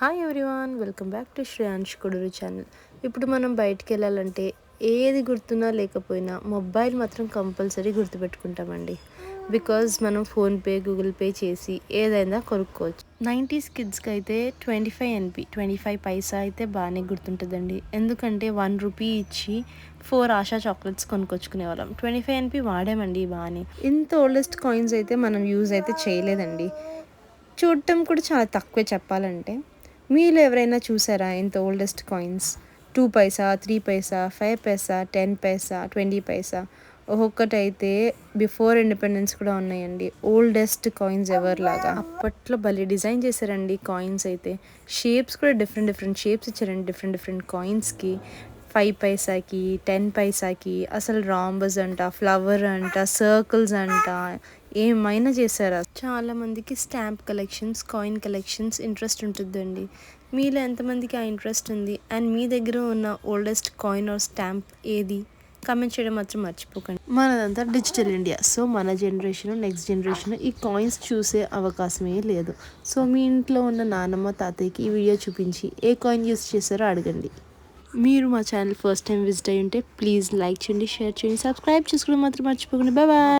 Hi everyone, welcome back to Shreyansh Koduru channel. ఇప్పుడు మనం బయటికి వెళ్ళాలంటే ఏది గుర్తున్నా లేకపోయినా మొబైల్ మాత్రం కంపల్సరీ గుర్తుపెట్టుకుంటామండి. బికాజ్ మనం ఫోన్పే గూగుల్ పే చేసి ఏదైనా కొనుక్కోవచ్చు. 90s కిడ్స్కి అయితే 25 NP 25 పైసా అయితే బాగానే గుర్తుంటుందండి. ఎందుకంటే 1 రూపీ ఇచ్చి 4 ఆశా చాక్లెట్స్ కొనుక్కొచ్చుకునే వాళ్ళం. 25 NP వాడామండి బాగానే. ఇంత ఓల్డెస్ట్ కాయిన్స్ అయితే మనం యూజ్ అయితే చేయలేదండి. చూడటం కూడా చాలా తక్కువే చెప్పాలంటే. మీలో ఎవరైనా చూసారా ఇంత ఓల్డెస్ట్ కాయిన్స్? 2 పైసా, 3 పైసా, 5 పైసా, 10 పైసా, 20 పైసా, ఒక్కొక్కటైతే బిఫోర్ ఇండిపెండెన్స్ కూడా ఉన్నాయండి. ఓల్డెస్ట్ కాయిన్స్ ఎవర్ లాగా అప్పట్లో భలే డిజైన్ చేశారండి కాయిన్స్ అయితే. షేప్స్ కూడా డిఫరెంట్ షేప్స్ ఇచ్చారండి డిఫరెంట్ కాయిన్స్కి. 5 పైసాకి, 10 పైసాకి అసలు రాంబస్ అంట, ఫ్లవర్ అంట, సర్కిల్స్ అంట, ఏమైనా చేశారా. చాలామందికి stamp collections, coin collections interest ఉంటుందండి. మీలో ఎంతమందికి ఆ ఇంట్రెస్ట్ ఉంది? అండ్ మీ దగ్గర ఉన్న ఓల్డెస్ట్ కాయిన్ ఆర్ స్టాంప్ ఏది? కమెంట్ చేయడం మాత్రం మర్చిపోకండి. మనదంతా డిజిటల్ ఇండియా. సో మన జనరేషన్, నెక్స్ట్ జనరేషన్ ఈ కాయిన్స్ చూసే అవకాశమే లేదు. సో మీ ఇంట్లో ఉన్న నానమ్మ, తాతయ్యకి ఈ వీడియో చూపించి ఏ కాయిన్ యూస్ చేశారో అడగండి. మీరు మా ఛానల్ ఫస్ట్ టైం విజిట్ అయ్యి ఉంటే ప్లీజ్ లైక్ చేయండి, షేర్ చేయండి, సబ్స్క్రైబ్ చేసుకోవడం మాత్రం మర్చిపోకండి. Bye bye.